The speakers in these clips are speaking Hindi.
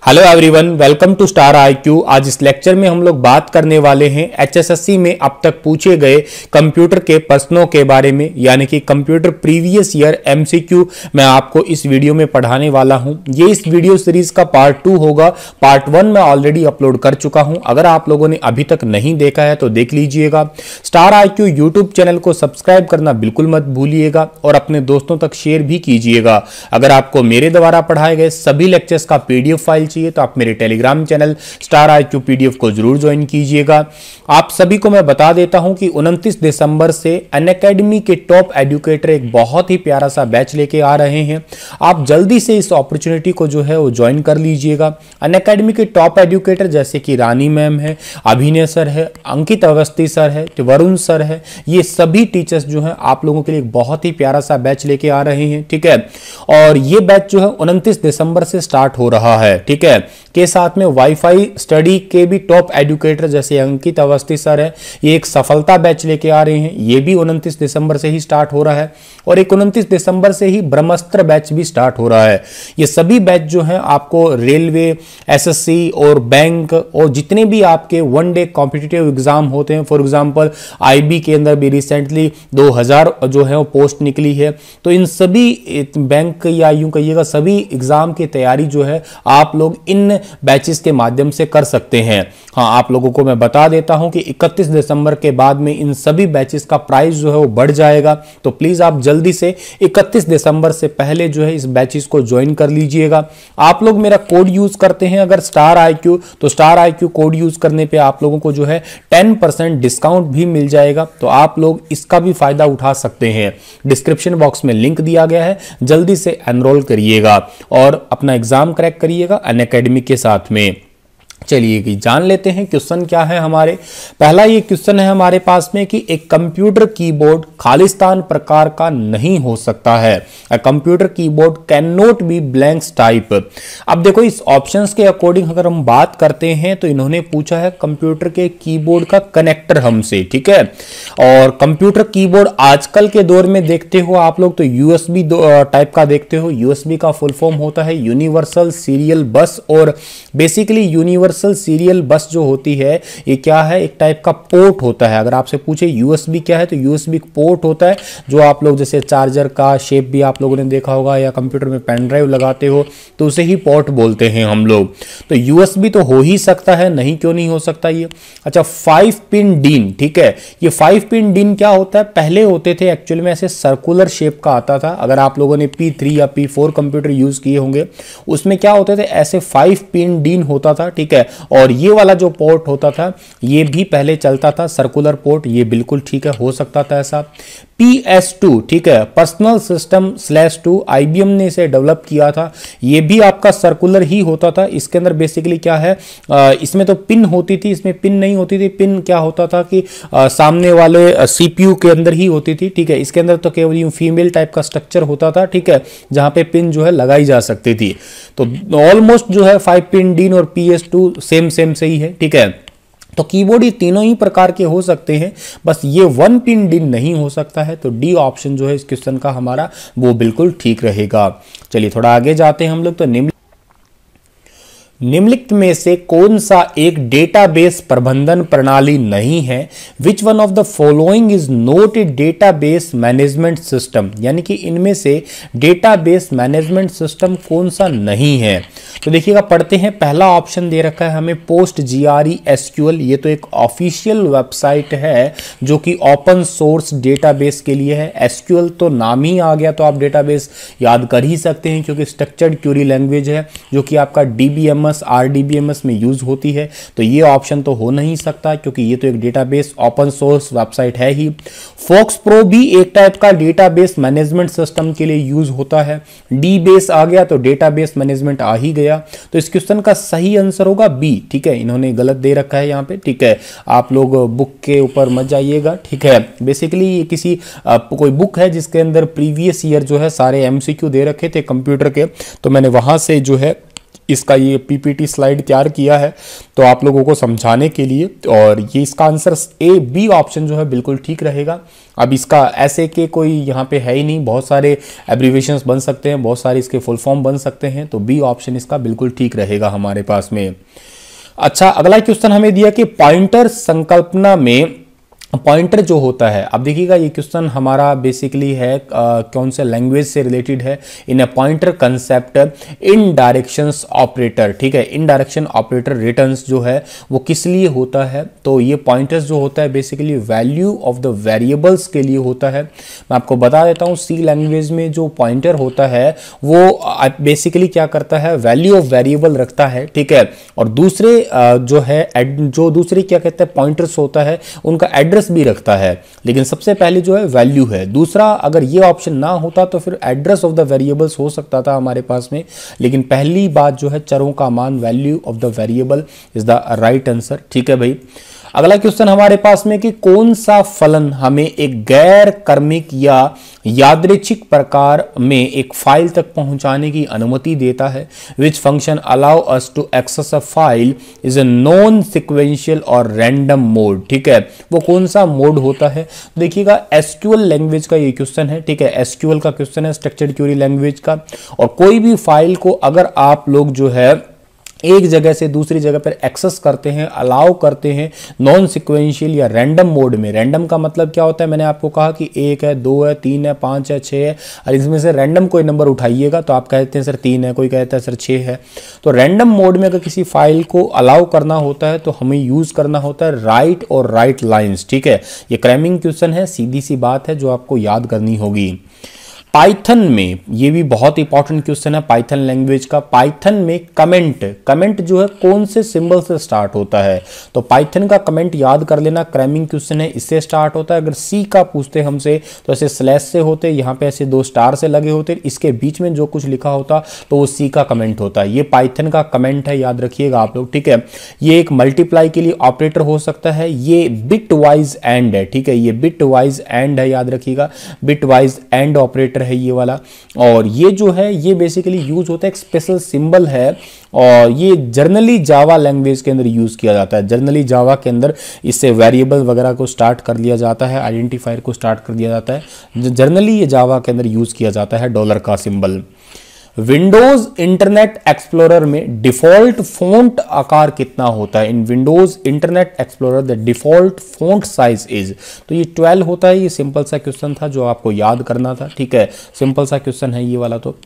Hello everyone, welcome to star IQ. आज इस लेक्चर में हम लोग बात करने वाले हैं एचएसएससी में अब तक पूछे गए कंप्यूटर के प्रश्नों के बारे में, यानी कि कंप्यूटर प्रीवियस ईयर एमसीक्यू मैं आपको इस वीडियो में पढ़ाने वाला हूं। ये इस वीडियो सीरीज का पार्ट 2 होगा। पार्ट 1 मैं ऑलरेडी अपलोड कर चुका हूं। अगर आप लोगों ने अभी तक नहीं देखा है तो देख लीजिएगा। स्टार आईक्यू यूट्यूब चैनल को सब्सक्राइब करना बिल्कुल मत भूलिएगा और अपने दोस्तों तक शेयर भी कीजिएगा। अगर आपको मेरे द्वारा पढ़ाए गए सभी लेक्चर्स का पीडीएफ फाइल चाहिए तो आप मेरे Telegram channel star IQ PDF को जरूर ज्वाइन कीजिएगा। आप सभी को मैं बता देता हूं कि 29 दिसंबर से अनअकैडमी के टॉप एजुकेटर एक बहुत ही प्यारा सा बैच लेके आ रहे हैं। आप जल्दी से इस अपॉर्चुनिटी को जो है वो ज्वाइन कर लीजिएगा। अनअकैडमी के टॉप एजुकेटर जैसे कि रानी मैम है, अभिनय सर है, अंकित अवस्थी सर है, वरुण सर है, ये सभी टीचर्स जो हैं आप लोगों के लिए बहुत ही प्यारा सा बैच लेके आ रहे हैं। ठीक है, और ये बैच जो है 29 दिसंबर से स्टार्ट हो रहा है। ठीक है, के साथ में वाईफाई स्टडी के भी टॉप एजुकेटर जैसे अंकित अवस्थी सर है, ये एक सफलता बैच लेके आ रहे हैं। ये भी 29 दिसंबर से ही स्टार्ट हो रहा है और 29 दिसंबर से ही ब्रह्मास्त्र बैच भी स्टार्ट हो रहा है। ये सभी बैच जो है आपको रेलवे, एसएससी और बैंक और जितने भी आपके वन डे कॉम्पिटिटिव एग्जाम होते हैं, फॉर एग्जांपल आईबी के अंदर भी रिसेंटली 2000 जो है वो पोस्ट निकली है, तो इन सभी बैंक या यूं कहिएगा सभी एग्जाम की तैयारी जो है आप लोग इन बैचेस के माध्यम से कर सकते हैं। हाँ, आप लोगों को मैं बता देता हूं कि 31 दिसंबर के बाद में इन सभी बैचेस का प्राइस जो है वो बढ़ जाएगा, तो प्लीज आप जल्दी से 31 दिसंबर से पहले जो है इस बैचेस को ज्वाइन कर लीजिएगा। आप लोग मेरा कोड यूज करते हैं अगर स्टार आईक्यू, तो स्टार आईक्यू कोड यूज करने पे आप लोगों को जो है 10% डिस्काउंट भी मिल जाएगा, तो आप लोग इसका भी फायदा उठा सकते हैं। डिस्क्रिप्शन बॉक्स में लिंक दिया गया है, जल्दी से एनरोल करिएगा और अपना एग्जाम क्रैक करिएगा अनअकैडमी के साथ में। चलिए कि जान लेते हैं क्वेश्चन क्या है हमारे। पहला ये क्वेश्चन है हमारे पास में कि एक कंप्यूटर कीबोर्ड खालिस्तान प्रकार का नहीं हो सकता है। A computer keyboard can not be blanks type. अब देखो इस ऑप्शंस के अकॉर्डिंग अगर हम बात करते हैं तो इन्होंने पूछा है कंप्यूटर के कीबोर्ड का कनेक्टर हमसे। ठीक है, और कंप्यूटर कीबोर्ड आजकल के दौर में देखते हो आप लोग तो यूएसबी टाइप का देखते हो। यूएसबी का फुल फॉर्म होता है यूनिवर्सल सीरियल बस, और बेसिकली यूनिवर्सल सीरियल बस जो होती है ये क्या है, एक टाइप का पोर्ट होता है। अगर आपसे पूछे यूएसबी क्या है तो यूएसबी पोर्ट होता है, जो आप लोग जैसे चार्जर का शेप भी आप लोगों ने देखा होगा या कंप्यूटर में पेन ड्राइव लगाते हो तो उसे ही पोर्ट बोलते हैं हम लोग। तो यूएसबी तो हो ही सकता है, नहीं क्यों नहीं हो सकता ये। अच्छा, 5 पिन डीन। ठीक है, ये 5 पिन डीन क्या होता है, पहले होते थे एक्चुअली में ऐसे सर्कुलर शेप का आता था। अगर आप लोगों ने P3 या P4 कंप्यूटर यूज किए होंगे उसमें क्या होते थे, ऐसे 5 पिन डीन होता था। ठीक है, और ये वाला जो पोर्ट होता था ये भी पहले चलता था, सर्कुलर पोर्ट, ये बिल्कुल ठीक है, हो सकता था ऐसा। PS2, ठीक है, पर्सनल सिस्टम /2 आईबीएम ने इसे डेवलप किया था। ये भी आपका सर्कुलर ही होता था। इसके अंदर बेसिकली क्या है, इसमें तो पिन होती थी, इसमें पिन नहीं होती थी। पिन क्या होता था कि सामने वाले सीपीयू के अंदर ही होती थी। ठीक है, इसके अंदर तो केवल यूं फीमेल टाइप का स्ट्रक्चर होता था। ठीक है, जहां पे पिन जो है लगाई जा सकती थी। तो ऑलमोस्ट जो है 5 पिन डीन और PS2 सेम से ही है। ठीक है, तो कीबोर्ड ये तीनों ही प्रकार के हो सकते हैं, बस ये 1 पिन डीन नहीं हो सकता है। तो डी ऑप्शन जो है इस क्वेश्चन का हमारा वो बिल्कुल ठीक रहेगा। चलिए थोड़ा आगे जाते हैं हम लोग। तो निम्नलिखित में से कौन सा एक डेटाबेस प्रबंधन प्रणाली नहीं है। Which one of the following is not a database management system, यानी कि इनमें से डेटाबेस मैनेजमेंट सिस्टम कौन सा नहीं है। तो देखिएगा, पढ़ते हैं। पहला ऑप्शन दे रखा है हमें पोस्ट GRE SQL। ये तो एक ऑफिशियल वेबसाइट है जो कि ओपन सोर्स डेटाबेस के लिए है। SQL तो नाम ही आ गया तो आप डेटाबेस याद कर ही सकते हैं, क्योंकि स्ट्रक्चर्ड क्वेरी लैंग्वेज है जो कि आपका DBMS RDBMS में यूज होती है। तो ये ऑप्शन तो हो नहीं सकता, क्योंकि ये तो एक डेटाबेस ओपन सोर्स वेबसाइट है ही। फोक्स प्रो भी एक टाइप का डेटाबेस मैनेजमेंट सिस्टम के लिए यूज होता है। DBase आ गया तो डेटाबेस मैनेजमेंट आ ही गया। तो इस क्वेश्चन का सही आंसर होगा बी। ठीक है, इन्होंने गलत दे रखा है यहाँ पे। ठीक है, आप लोग बुक के ऊपर मत जाइएगा। ठीक है, बेसिकली ये किसी कोई बुक है जिसके अंदर प्रीवियस ईयर जो है सारे MCQ दे रखे थे कंप्यूटर के, तो मैंने वहां से जो है इसका ये पीपीटी स्लाइड तैयार किया है तो आप लोगों को समझाने के लिए, और ये इसका आंसर ए बी ऑप्शन जो है बिल्कुल ठीक रहेगा। अब इसका ऐसे के कोई यहाँ पे है ही नहीं, बहुत सारे एब्रीविएशंस बन सकते हैं, बहुत सारे इसके फुल फॉर्म बन सकते हैं, तो बी ऑप्शन इसका बिल्कुल ठीक रहेगा हमारे पास में। अच्छा, अगला क्वेश्चन हमें दिया कि पॉइंटर संकल्पना में पॉइंटर जो होता है, अब देखिएगा ये क्वेश्चन हमारा बेसिकली है कौन से लैंग्वेज से रिलेटेड है। In a pointer concept in directions operator, ठीक है, इन डायरेक्शन ऑपरेटर रिटर्न्स जो है वो किस लिए होता है, तो ये पॉइंटर्स जो होता है basically value of the variables के लिए होता है। मैं आपको बता देता हूँ, सी लैंग्वेज में जो पॉइंटर होता है वो बेसिकली क्या करता है, वैल्यू ऑफ वेरिएबल रखता है, ठीक है, और दूसरे जो दूसरे क्या कहते हैं पॉइंटर्स होता है उनका एड्रेस भी रखता है, लेकिन सबसे पहले जो है वैल्यू है। दूसरा अगर ये ऑप्शन ना होता तो फिर एड्रेस ऑफ द वेरिएबल्स हो सकता था हमारे पास में, लेकिन पहली बात जो है चरों का मान, value of the variable is the right answer, ठीक है भाई। अगला क्वेश्चन हमारे पास में कि कौन सा फलन हमें एक गैर क्रमिक या यादृच्छिक प्रकार में एक फाइल तक पहुंचाने की अनुमति देता है। Which function allow us to access a file is a non sequential और रैंडम मोड, ठीक है, वो कौन सा मोड होता है। देखिएगा एसक्यूएल लैंग्वेज का ये क्वेश्चन है, ठीक है, एसक्यूएल का क्वेश्चन है, स्ट्रक्चर्ड क्वेरी लैंग्वेज का, और कोई भी फाइल को अगर आप लोग जो है एक जगह से दूसरी जगह पर एक्सेस करते हैं, अलाउ करते हैं नॉन सिक्वेंशियल या रैंडम मोड में। रैंडम का मतलब क्या होता है, मैंने आपको कहा कि 1 है, 2 है, 3 है, 5 है, 6 है, और इसमें से रैंडम कोई नंबर उठाइएगा तो आप कहते हैं सर 3 है, कोई कहता है सर 6 है। तो रैंडम मोड में अगर किसी फाइल को अलाउ करना होता है तो हमें यूज करना होता है राइट और राइट लाइन्स, ठीक है। ये क्रैमिंग क्वेश्चन है, सीधी सी बात है जो आपको याद करनी होगी। पाइथन में ये भी बहुत इंपॉर्टेंट क्वेश्चन है पाइथन लैंग्वेज का। पाइथन में कमेंट जो है कौन से सिंबल से स्टार्ट होता है, तो पाइथन का कमेंट याद कर लेना, क्रैमिंग क्वेश्चन है, इससे स्टार्ट होता है। अगर सी का पूछते हमसे तो ऐसे स्लैश से होते, यहाँ पे ऐसे 2 स्टार से लगे होते, इसके बीच में जो कुछ लिखा होता तो वो सी का कमेंट होता है। ये पाइथन का कमेंट है, याद रखिएगा आप लोग, ठीक है। ये एक मल्टीप्लाई के लिए ऑपरेटर हो सकता है, ये बिट वाइज एंड है, ठीक है, ये बिट वाइज एंड है, याद रखिएगा, बिट वाइज एंड ऑपरेटर है ये वाला। और ये जो है ये बेसिकली यूज होता है, एक स्पेशल सिंबल है, और ये जर्नली जावा लैंग्वेज के अंदर यूज किया जाता है। जर्नली जावा के अंदर इससे वेरिएबल वगैरह को स्टार्ट कर लिया जाता है, आइडेंटिफायर को स्टार्ट कर दिया जाता है। जर्नली ये जावा के अंदर यूज किया जाता है डॉलर का सिंबल। विंडोज इंटरनेट एक्सप्लोरर में डिफॉल्ट फॉन्ट आकार कितना होता है। In windows internet explorer the default font size is, तो ये 12 होता है। ये सिंपल सा क्वेश्चन था जो आपको याद करना था, ठीक है, सिंपल सा क्वेश्चन है ये वाला। तो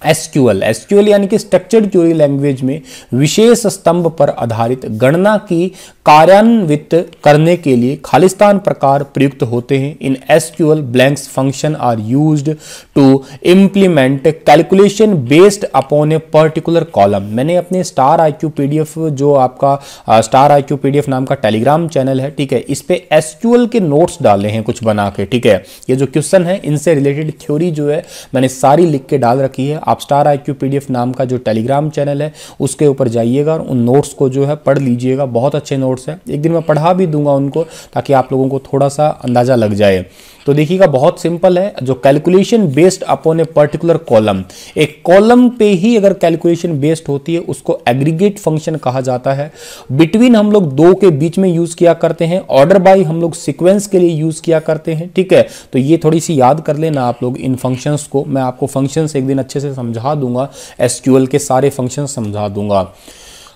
एसक्यूएल यानी कि स्ट्रक्चर्ड क्वेरी लैंग्वेज में विशेष स्तंभ पर आधारित गणना की कार्यान्वित करने के लिए खालिस्तान प्रकार प्रयुक्त होते हैं। In SQL blanks function are used to implement calculation based upon a particular column. मैंने अपने स्टार आईक्यू पीडीएफ, जो आपका स्टार आईक्यू पीडीएफ नाम का टेलीग्राम चैनल है, ठीक है, इस पे एसक्यूएल के नोट्स डाले हैं कुछ बना के, ठीक है। ये जो क्वेश्चन है इनसे रिलेटेड थ्योरी जो है मैंने सारी लिख के डाल रखी है। आप स्टार आईक्यू पीडीएफ नाम का जो टेलीग्राम चैनल है उसके ऊपर जाइएगा और उन नोट्स को जो है पढ़ लीजिएगा, बहुत अच्छे नोट्स हैं। एक दिन मैं पढ़ा भी दूंगा उनको ताकि आप लोगों को थोड़ा सा अंदाजा लग जाए। तो देखिएगा बहुत सिंपल है, जो calculation based upon a particular column, एक कॉलम पे ही अगर कैलकुलेशन बेस्ड होती है उसको एग्रीगेट फंक्शन कहा जाता है। बिटवीन हम लोग 2 के बीच में यूज किया करते हैं, ऑर्डर बाय हम लोग सीक्वेंस के लिए यूज किया करते हैं, ठीक है। तो ये थोड़ी सी याद कर लेना आप लोग इन फंक्शंस को। मैं आपको फंक्शंस एक दिन अच्छे से समझा दूंगा, एसक्यूएल के सारे फंक्शंस समझा दूंगा।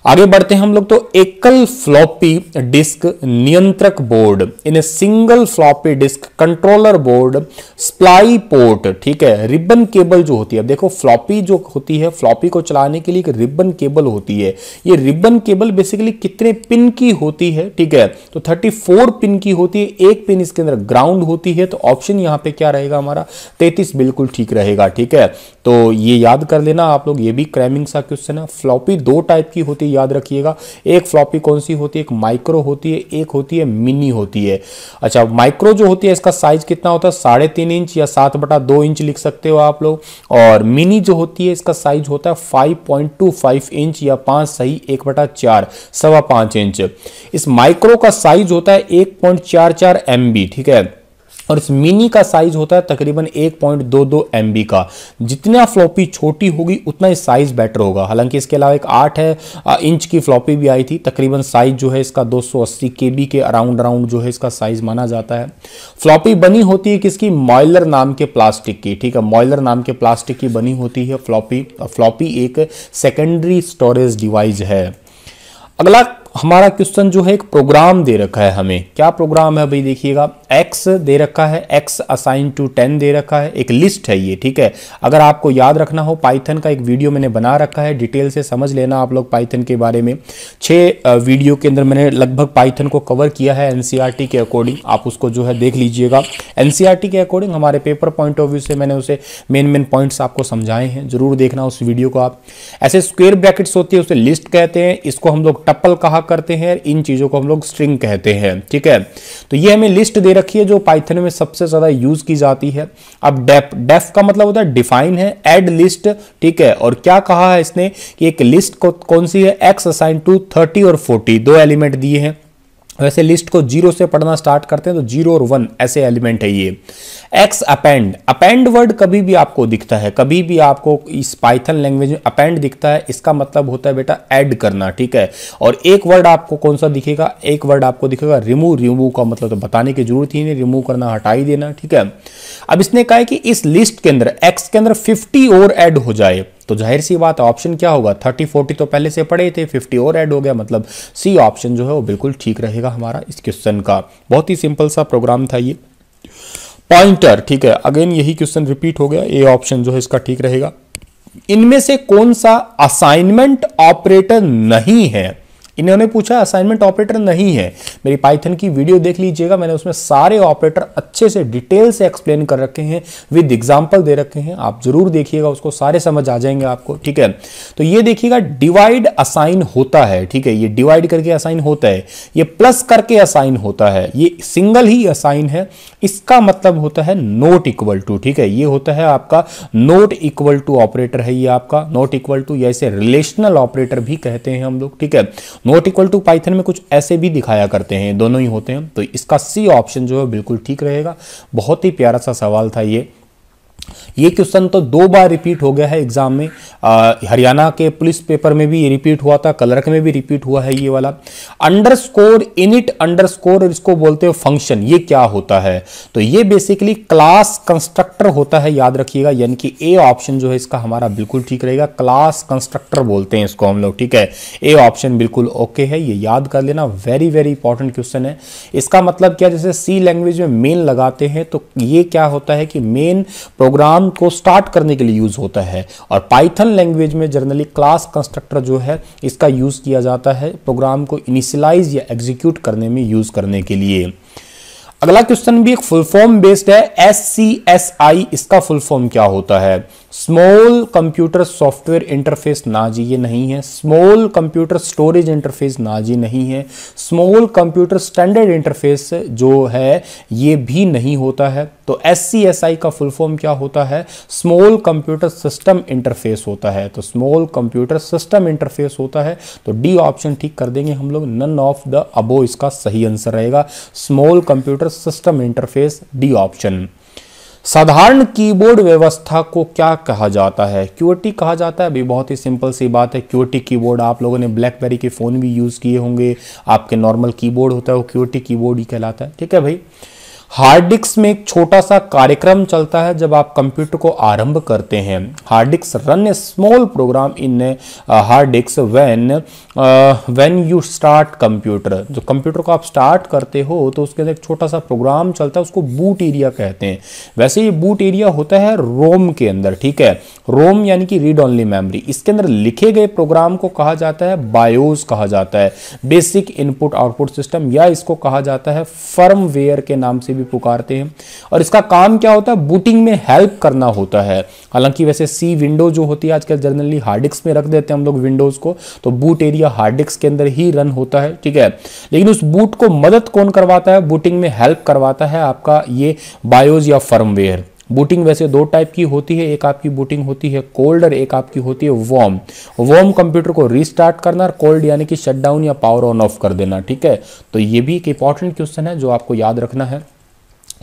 आगे बढ़ते हैं हम लोग। तो एकल फ्लॉपी डिस्क नियंत्रक बोर्ड, in a single floppy disk controller board, supply port, ठीक है, रिबन केबल जो होती है। अब देखो फ्लॉपी जो होती है, फ्लॉपी को चलाने के लिए एक रिबन केबल होती है। ये रिबन केबल बेसिकली कितने पिन की होती है, ठीक है, तो 34 पिन की होती है। एक पिन इसके अंदर ग्राउंड होती है, तो ऑप्शन यहां पे क्या रहेगा हमारा 33 बिल्कुल ठीक रहेगा, ठीक है। तो ये याद कर लेना आप लोग, ये भी क्रैमिंग सा क्वेश्चन है। फ्लॉपी 2 टाइप की होती है, याद रखिएगा। एक फ्लॉपी कौन सी होती है, एक माइक्रो होती है, एक होती है मिनी होती है। अच्छा, माइक्रो जो होती है इसका साइज कितना होता है 3.5 इंच या 7/2 इंच लिख सकते हो आप लोग। और मिनी जो होती है इसका साइज होता है 5.25 इंच या 5 सही 1/4 5.25 इंच। इस माइक्रो का साइज होता है 1.44 MB, ठीक है। और इस मिनी का साइज होता है तकरीबन 1.22 MB का। जितना फ्लॉपी छोटी होगी उतना ही साइज बेटर होगा। हालांकि इसके अलावा एक 8 इंच की फ्लॉपी भी आई थी, तकरीबन साइज जो है इसका 280 KB के अराउंड जो है इसका साइज माना जाता है। फ्लॉपी बनी होती है किसकी, मॉयलर नाम के प्लास्टिक की, ठीक है, मॉयलर नाम के प्लास्टिक की बनी होती है फ्लॉपी। फ्लॉपी एक सेकेंडरी स्टोरेज डिवाइस है। अगला हमारा क्वेश्चन जो है एक प्रोग्राम दे रखा है हमें। क्या प्रोग्राम है भाई, देखिएगा x दे रखा है, x असाइन टू 10 दे रखा है, एक लिस्ट है ये, ठीक है। अगर आपको याद रखना हो, पाइथन का एक वीडियो मैंने बना रखा है, डिटेल से समझ लेना आप लोग पाइथन के बारे में। 6 वीडियो के अंदर मैंने लगभग पाइथन को कवर किया है NCERT के अकॉर्डिंग, आप उसको जो है देख लीजिएगा। NCERT के अकॉर्डिंग हमारे पेपर पॉइंट ऑफ व्यू से मैंने उसे मेन पॉइंट्स आपको समझाए हैं, जरूर देखना उस वीडियो को आप। ऐसे स्क्वायर ब्रैकेट्स होती है उसे लिस्ट कहते हैं, इसको हम लोग टपल कहा करते हैं, इन चीजों को हम लोग स्ट्रिंग कहते हैं, ठीक है। तो ये हमें लिस्ट दे रखी है जो पाइथन में सबसे ज्यादा यूज की जाती है। अब डेफ का मतलब होता है डिफाइन है, ऐड लिस्ट, ठीक है। और क्या कहा है इसने कि एक लिस्ट को कौन सी है, x असाइन टू 30 और 40 दो एलिमेंट दिए हैं। वैसे लिस्ट को 0 से पढ़ना स्टार्ट करते हैं तो 0 और 1 ऐसे एलिमेंट है ये। एक्स अपेंड वर्ड कभी भी आपको दिखता है, कभी भी आपको इस पाइथन लैंग्वेज में अपेंड दिखता है, इसका मतलब होता है बेटा ऐड करना, ठीक है। और एक वर्ड आपको कौन सा दिखेगा, एक वर्ड आपको दिखेगा रिमूव का मतलब तो बताने की जरूरत ही नहीं, रिमूव करना, हटाई देना, ठीक है। अब इसने कहा है कि इस लिस्ट के अंदर एक्स के अंदर 50 और ऐड हो जाए, तो जाहिर सी बात है ऑप्शन क्या होगा, 30 40 तो पहले से पढ़े थे, 50 और ऐड हो गया, मतलब सी ऑप्शन जो है वो बिल्कुल ठीक रहेगा हमारा इस क्वेश्चन का। बहुत ही सिंपल सा प्रोग्राम था ये। पॉइंटर, ठीक है, अगेन यही क्वेश्चन रिपीट हो गया, ए ऑप्शन जो है इसका ठीक रहेगा। इनमें से कौन सा असाइनमेंट ऑपरेटर नहीं है, इन्होंने पूछा असाइनमेंट ऑपरेटर नहीं है। मेरी पाइथन की वीडियो देख लीजिएगा, मैंने उसमें सारे ऑपरेटर अच्छे से डिटेल से एक्सप्लेन कर रखे हैं, विद एग्जांपल दे रखे हैं, आप जरूर देखिएगा उसको, सारे समझ आ जाएंगे आपको, ठीक है। तो ये देखिएगा डिवाइड असाइन होता है, ठीक है, ये डिवाइड करके असाइन होता है, ये प्लस करके असाइन होता है, ये सिंगल ही असाइन है, इसका मतलब होता है नॉट इक्वल टू, ठीक है, ये होता है आपका नॉट इक्वल टू ऑपरेटर है, ये आपका नॉट इक्वल टू, या इसे रिलेशनल ऑपरेटर भी कहते हैं हम लोग, ठीक है। नॉट इक्वल टू पाइथन में कुछ ऐसे भी दिखाया करते हैं, दोनों ही होते हैं, तो इसका सी ऑप्शन जो है बिल्कुल ठीक रहेगा। बहुत ही प्यारा सा सवाल था ये क्वेश्चन तो 2 बार रिपीट हो गया है एग्जाम में, हरियाणा के पुलिस पेपर में भी ये रिपीट हुआ था, क्लर्क में भी रिपीट हुआ है ये वाला। अंडरस्कोर इनिट अंडरस्कोर, इसको बोलते हैं फंक्शन, ये क्या होता है, तो ये बेसिकली क्लास कंस्ट्रक्टर होता है, याद रखिएगा, यानी कि ए ऑप्शन जो है इसका हमारा बिल्कुल ठीक रहेगा, क्लास कंस्ट्रक्टर बोलते हैं इसको हम लोग, ठीक है। ए ऑप्शन बिल्कुल ओके है, ये याद कर लेना, वेरी वेरी इंपॉर्टेंट क्वेश्चन है। इसका मतलब क्या, जैसे सी लैंग्वेज में मेन लगाते हैं तो ये क्या होता है कि मेन प्रोग्राम को स्टार्ट करने के लिए यूज होता है, और पाइथन लैंग्वेज में जनरली क्लास कंस्ट्रक्टर जो है इसका यूज किया जाता है प्रोग्राम को इनिशियलाइज या एग्जीक्यूट करने में यूज करने के लिए। अगला क्वेश्चन भी एक फुल फॉर्म बेस्ड है, SCSI, इसका फुल फॉर्म क्या होता है, स्मॉल कंप्यूटर सॉफ्टवेयर इंटरफेस, ना जी ये नहीं है। स्मॉल कंप्यूटर स्टोरेज इंटरफेस, ना जी नहीं है। स्मॉल कंप्यूटर स्टैंडर्ड इंटरफेस जो है ये भी नहीं होता है। तो SCSI का फुल फॉर्म क्या होता है, स्मॉल कंप्यूटर सिस्टम इंटरफेस होता है, तो स्मॉल कंप्यूटर सिस्टम इंटरफेस होता है, तो डी ऑप्शन ठीक कर देंगे हम लोग, नन ऑफ द अबो इसका सही आंसर रहेगा, small computer system interface, D option. साधारण कीबोर्ड व्यवस्था को क्या कहा जाता है, QWERTY कहा जाता है। अभी बहुत ही सिंपल सी बात है, QWERTY कीबोर्ड आप लोगों ने ब्लैकबेरी के फ़ोन भी यूज़ किए होंगे, आपके नॉर्मल कीबोर्ड होता है वो QWERTY कीबोर्ड ही कहलाता है, ठीक है भाई। हार्ड डिस्क में एक छोटा सा कार्यक्रम चलता है जब आप कंप्यूटर को आरंभ करते हैं। Hard disk run a small program in hard disk when you start computer, जो कंप्यूटर को आप स्टार्ट करते हो तो उसके अंदर एक छोटा सा प्रोग्राम चलता है, उसको बूट एरिया कहते हैं। वैसे ये बूट एरिया होता है रोम के अंदर, ठीक है, रोम यानी कि रीड ओनली मेमोरी। इसके अंदर लिखे गए प्रोग्राम को कहा जाता है बायोस, कहा जाता है बेसिक इनपुट आउटपुट सिस्टम, या इसको कहा जाता है फर्मवेयर के नाम से भी पुकारते हैं। और इसका काम क्या होता है, बूटिंग में हेल्प करना होता है। हालांकि वैसे सी विंडो जो होती है आजकल जनरली हार्ड डिस्क में रख देते हैं हम लोग विंडोज को, तो बूट एरिया हार्ड डिस्क के अंदर ही रन होता है, ठीक है। लेकिन उस बूट को मदद कौन करवाता है, बूटिंग में हेल्प करवाता है आपका ये बायोस या फर्मवेयर। बूटिंग वैसे 2 टाइप की होती है, एक आपकी बूटिंग होती है कोल्ड और एक आपकी होती है वार्म। वार्म कंप्यूटर को रीस्टार्ट करना और कोल्ड यानी कि शट डाउन या पावर ऑन ऑफ कर देना, ठीक है। तो ये भी एक इंपॉर्टेंट क्वेश्चन है जो आपको याद रखना है।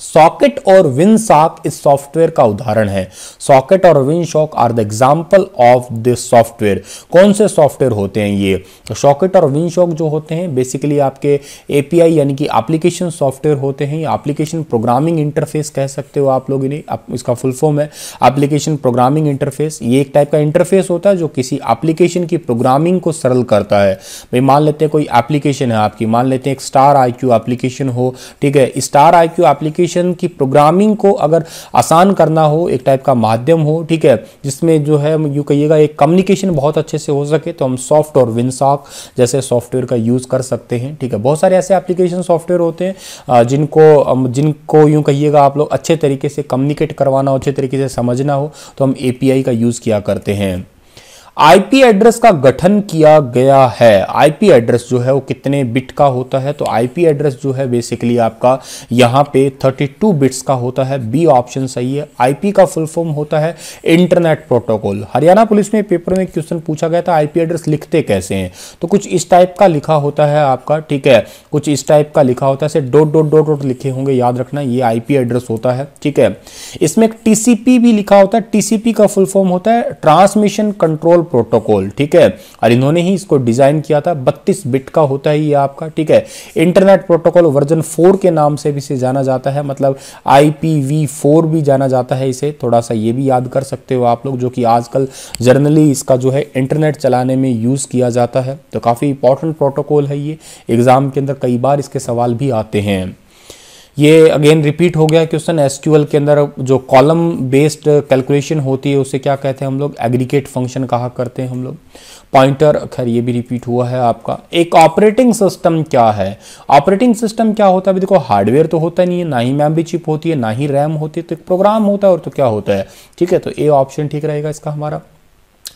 सॉकेट और विंडसॉक इस सॉफ्टवेयर का उदाहरण है। सॉकेट और winsock are the example of this software. कौन से सॉफ्टवेयर होते हैं ये? तो सॉकेट और विंडसॉक जो होते हैं बेसिकली आपके एपीआई यानी कि एप्लीकेशन सॉफ्टवेयर होते हैं, एप्लीकेशन प्रोग्रामिंग इंटरफेस कह सकते हो आप लोग इन्हें। इसका फुल फॉर्म है एप्लीकेशन प्रोग्रामिंग इंटरफेस। ये एक टाइप का इंटरफेस होता है जो किसी एप्लीकेशन की प्रोग्रामिंग को सरल करता है। भाई मान लेते हैं कोई एप्लीकेशन है आपकी, मान लेते हैं एक स्टार आईक्यू एप्लीकेशन हो, ठीक है। स्टार आईक्यू एप्लीकेशन की प्रोग्रामिंग को अगर आसान करना हो, एक टाइप का माध्यम हो, ठीक है, जिसमें जो है यूँ कहिएगा एक कम्युनिकेशन बहुत अच्छे से हो सके, तो हम सॉफ्ट और विंडसॉक जैसे सॉफ्टवेयर का यूज़ कर सकते हैं, ठीक है। बहुत सारे ऐसे एप्लीकेशन सॉफ्टवेयर होते हैं जिनको यूँ कहिएगा आप लोग अच्छे तरीके से कम्युनिकेट करवाना हो, अच्छे तरीके से समझना हो, तो हम एपीआई का यूज़ किया करते हैं। आईपी एड्रेस का गठन किया गया है। आईपी एड्रेस जो है वो कितने बिट का होता है? तो आईपी एड्रेस जो है बेसिकली आपका यहाँ पे 32 बिट्स का होता है। बी ऑप्शन सही है। आईपी का फुल फॉर्म होता है इंटरनेट प्रोटोकॉल। हरियाणा पुलिस में पेपर में क्वेश्चन पूछा गया था आईपी एड्रेस लिखते कैसे हैं, तो कुछ इस टाइप का लिखा होता है आपका, ठीक है, कुछ इस टाइप का लिखा होता है, ऐसे डॉट डॉट डॉट डॉट लिखे होंगे, याद रखना ये आईपी एड्रेस होता है, ठीक है। इसमें एक टीसीपी भी लिखा होता है। टीसीपी का फुल फॉर्म होता है ट्रांसमिशन कंट्रोल प्रोटोकॉल, ठीक है, और इन्होंने ही इसको डिजाइन किया था। 32 बिट का होता है ये आपका, ठीक है। इंटरनेट प्रोटोकॉल वर्जन 4 के नाम से भी इसे जाना जाता है, मतलब IPv4 भी जाना जाता है इसे। थोड़ा सा ये भी याद कर सकते हो आप लोग, जो कि आजकल जर्नली इसका जो है इंटरनेट चलाने में यूज किया जाता है। तो काफी इंपॉर्टेंट प्रोटोकॉल है ये, एग्जाम के अंदर कई बार इसके सवाल भी आते हैं। ये अगेन रिपीट हो गया क्वेश्चन। एसक्यूएल के अंदर जो कॉलम बेस्ड कैलकुलेशन होती है उसे क्या कहते हैं हम लोग? एग्रीगेट फंक्शन कहा करते हैं हम लोग। पॉइंटर, खैर ये भी रिपीट हुआ है आपका। एक ऑपरेटिंग सिस्टम क्या है? ऑपरेटिंग सिस्टम क्या होता है? देखो हार्डवेयर तो होता नहीं है, ना ही मेमोरी चिप होती है, ना ही रैम होती है, तो एक प्रोग्राम होता है और तो क्या होता है, ठीक है। तो ए ऑप्शन ठीक रहेगा इसका हमारा।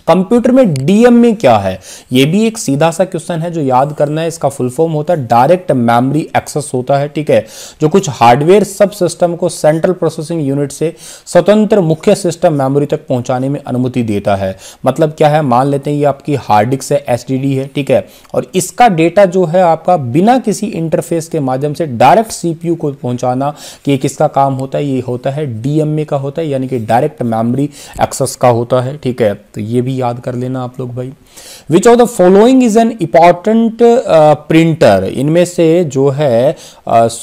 कंप्यूटर में डीएमए क्या है? ये भी एक सीधा सा क्वेश्चन है जो याद करना है। इसका फुल फॉर्म होता है डायरेक्ट मेमोरी एक्सेस होता है, ठीक है, जो कुछ हार्डवेयर सब सिस्टम को सेंट्रल प्रोसेसिंग यूनिट से स्वतंत्र मुख्य सिस्टम मेमोरी तक पहुंचाने में अनुमति देता है। मतलब क्या है, मान लेते हैं ये आपकी हार्ड डिस्क है, एसडीडी है, ठीक है, और इसका डेटा जो है आपका बिना किसी इंटरफेस के माध्यम से डायरेक्ट सीपीयू को पहुंचाना, कि ये किसका काम होता है? ये होता है डीएमए का होता है, यानी कि डायरेक्ट मेमोरी एक्सेस का होता है, ठीक है। तो ये भी याद कर लेना आप लोग भाई। Which of the following is an important printer? इनमें से जो है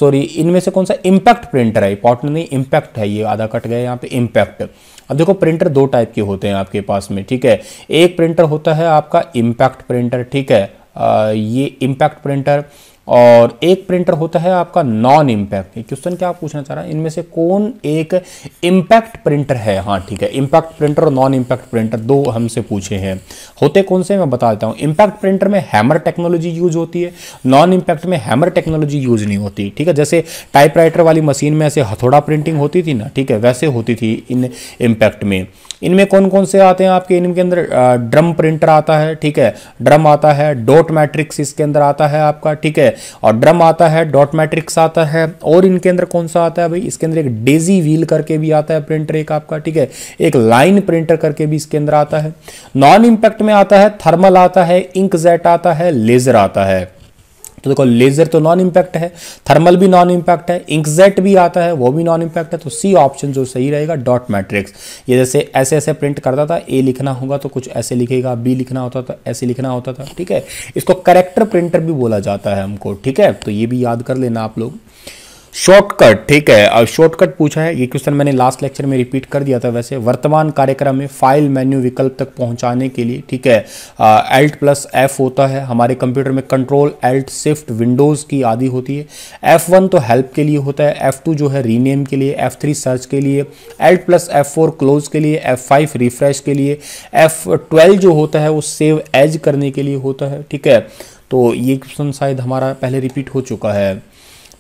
इनमें से कौन सा इंपैक्ट प्रिंटर है? इंपॉर्टेंट नहीं, इंपैक्ट है, ये आधा कट गया यहाँ पे, इंपैक्ट। अब देखो प्रिंटर दो टाइप के होते हैं आपके पास में, ठीक है। एक प्रिंटर होता है आपका इंपैक्ट प्रिंटर, ठीक है, ये इंपैक्ट प्रिंटर, और एक प्रिंटर होता है आपका नॉन इंपैक्ट। क्वेश्चन क्या पूछना चाह रहा है, इनमें से कौन एक इंपैक्ट प्रिंटर है? हाँ ठीक है, इंपैक्ट प्रिंटर और नॉन इंपैक्ट प्रिंटर दो हमसे पूछे हैं। होते कौन से मैं बता देता हूँ। इंपैक्ट प्रिंटर में हैमर टेक्नोलॉजी यूज होती है, नॉन इंपैक्ट में हैमर टेक्नोलॉजी यूज नहीं होती, ठीक है। जैसे टाइपराइटर वाली मशीन में ऐसे हथौड़ा प्रिंटिंग होती थी ना, ठीक है, वैसे होती थी इन इंपैक्ट में। इनमें कौन कौन से आते हैं आपके? इनके अंदर ड्रम प्रिंटर आता है, ठीक है, ड्रम आता है, डॉट मैट्रिक्स इसके अंदर आता है आपका, ठीक है, और ड्रम आता है, डॉट मैट्रिक्स आता है, और इनके अंदर कौन सा आता है भाई? इसके अंदर एक डेजी व्हील करके भी आता है प्रिंटर एक आपका, ठीक है, एक लाइन प्रिंटर करके भी इसके अंदर आता है। नॉन इंपैक्ट में आता है थर्मल आता है, इंकजेट आता है, लेजर आता है। तो देखो लेजर तो नॉन इंपैक्ट है, थर्मल भी नॉन इंपैक्ट है, इंकजेट भी आता है, वो भी नॉन इंपैक्ट है। तो सी ऑप्शन जो सही रहेगा, डॉट मैट्रिक्स। ये जैसे ऐसे ऐसे प्रिंट करता था, ए लिखना होगा तो कुछ ऐसे लिखेगा, बी लिखना होता था ऐसे लिखना होता था, ठीक है। इसको कैरेक्टर प्रिंटर भी बोला जाता है हमको, ठीक है। तो ये भी याद कर लेना आप लोग। शॉर्टकट, ठीक है, और शॉर्टकट पूछा है, ये क्वेश्चन मैंने लास्ट लेक्चर में रिपीट कर दिया था वैसे। वर्तमान कार्यक्रम में फाइल मेन्यू विकल्प तक पहुंचाने के लिए, ठीक है, Alt+F होता है। हमारे कंप्यूटर में कंट्रोल Alt शिफ्ट विंडोज की आदि होती है। F1 तो हेल्प के लिए होता है, F2 जो है रीनेम के लिए, F3 सर्च के लिए, Alt+F4 क्लोज के लिए, F5 रिफ्रेश के लिए, F12 जो होता है वो सेव एज करने के लिए होता है, ठीक है। तो ये क्वेश्चन शायद हमारा पहले रिपीट हो चुका है।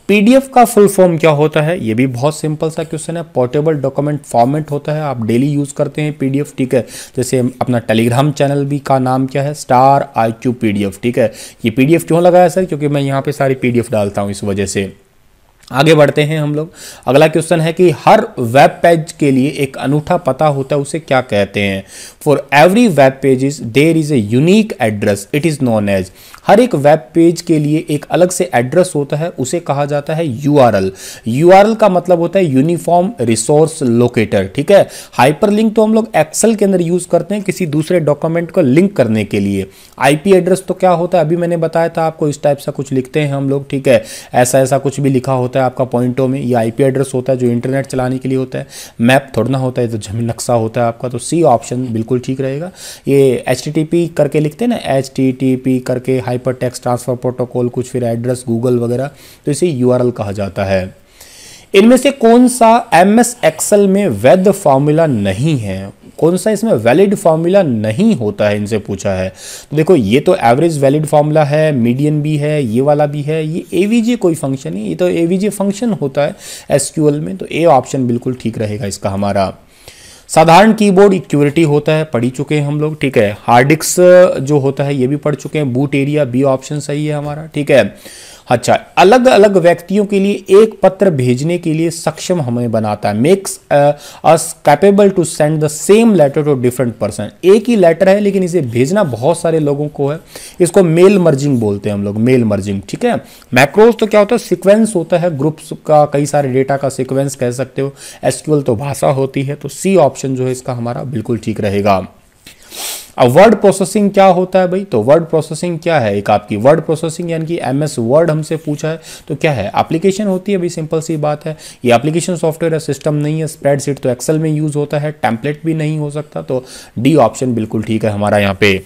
पीडीएफ का फुल फॉर्म क्या होता है? ये भी बहुत सिंपल सा क्वेश्चन है। पोर्टेबल डॉक्यूमेंट फॉर्मेट होता है, आप डेली यूज करते हैं पीडीएफ, ठीक है। जैसे अपना टेलीग्राम चैनल भी का नाम क्या है? स्टार IQ PDF, ठीक है। ये पीडीएफ क्यों लगाया सर? क्योंकि मैं यहाँ पे सारी पीडीएफ डालता हूँ, इस वजह से। आगे बढ़ते हैं हम लोग। अगला क्वेश्चन है कि हर वेब पेज के लिए एक अनूठा पता होता है, उसे क्या कहते हैं? For every web pages there is a unique address, it is known as. हर एक वेब पेज के लिए एक अलग से एड्रेस होता है, उसे कहा जाता है यूआरएल। यूआरएल का मतलब होता है यूनिफॉर्म रिसोर्स लोकेटर, ठीक है। हाइपरलिंक तो हम लोग एक्सेल के अंदर यूज करते हैं किसी दूसरे डॉक्यूमेंट को लिंक करने के लिए। आईपी एड्रेस तो क्या होता है, अभी मैंने बताया था आपको, इस टाइप सा कुछ लिखते हैं हम लोग, ठीक है। ऐसा ऐसा कुछ भी लिखा होता है आपका पॉइंटों में, ये आईपी एड्रेस होता है जो इंटरनेट चलाने के लिए होता है। मैप थोड़ा ना होता है, तो जमीन नक्शा होता है आपका, तो सी ऑप्शन बिल्कुल ठीक रहेगा। ये HTTP करके लिखते हैं ना, HTTP करके हाइपर टेक्स्ट ट्रांसफर प्रोटोकॉल, कुछ फिर एड्रेस गूगल वगैरह, तो इसे यूआरएल कहा जाता है। इनमें से कौन सा MS एक्सेल में वैध फॉर्मूला नहीं है, कौन सा इसमें वैलिड फॉर्मूला नहीं होता है, इनसे पूछा है। तो देखो ये तो एवरेज वैलिड फॉर्मूला है, मीडियन भी है, ये वाला भी है। ये AVG कोई फंक्शन है, ये तो AVG फंक्शन होता है SQL में, तो A ऑप्शन बिल्कुल ठीक रहेगा इसका हमारा। साधारण कीबोर्ड इक्विटी होता है, पढ़ी चुके हैं हम लोग, ठीक है। हार्ड डिस्क जो होता है ये भी पढ़ चुके हैं। बूट एरिया B ऑप्शन सही है हमारा, ठीक है। अच्छा, अलग अलग व्यक्तियों के लिए एक पत्र भेजने के लिए सक्षम हमें बनाता है, makes us capable to send the same letter to different person. एक ही लेटर है लेकिन इसे भेजना बहुत सारे लोगों को है, इसको मेल मर्जिंग बोलते हैं हम लोग, मेल मर्जिंग, ठीक है। मैक्रोज तो क्या होता है, सीक्वेंस होता है, ग्रुप्स का, कई सारे डेटा का सीक्वेंस कह सकते हो। SQL तो भाषा होती है, तो C ऑप्शन जो है इसका हमारा बिल्कुल ठीक रहेगा। अब वर्ड प्रोसेसिंग क्या होता है भाई, तो वर्ड प्रोसेसिंग क्या है, एक आपकी वर्ड प्रोसेसिंग यानी कि MS वर्ड हमसे पूछा है, तो क्या है, एप्लीकेशन होती है भाई, सिंपल सी बात है। ये एप्लीकेशन सॉफ्टवेयर है, सिस्टम नहीं है। स्प्रेडशीट तो एक्सेल में यूज होता है, टेम्पलेट भी नहीं हो सकता, तो D ऑप्शन बिल्कुल ठीक है हमारा यहाँ पे।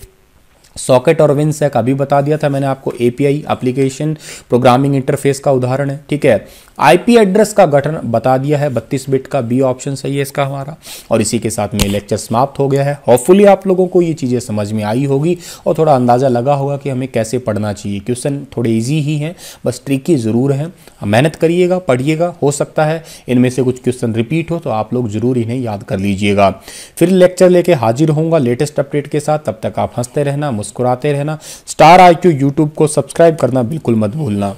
सॉकेट और विनसेक अभी बता दिया था मैंने आपको, API एप्लीकेशन प्रोग्रामिंग इंटरफेस का उदाहरण है, ठीक है। IP एड्रेस का गठन बता दिया है, 32 बिट का, B ऑप्शन सही है इसका हमारा। और इसी के साथ में लेक्चर समाप्त हो गया है। होपफुली आप लोगों को ये चीज़ें समझ में आई होगी और थोड़ा अंदाज़ा लगा होगा कि हमें कैसे पढ़ना चाहिए। क्वेश्चन थोड़े ईजी ही हैं, बस ट्रिकी ज़रूर हैं। मेहनत करिएगा, पढ़िएगा, हो सकता है इनमें से कुछ क्वेश्चन रिपीट हो, तो आप लोग जरूर इन्हें याद कर लीजिएगा। फिर लेक्चर लेके हाजिर होऊंगा लेटेस्ट अपडेट के साथ, तब तक आप हंसते रहना, मुस्कुराते रहना। स्टार IQ यूट्यूब को सब्सक्राइब करना बिल्कुल मत भूलना।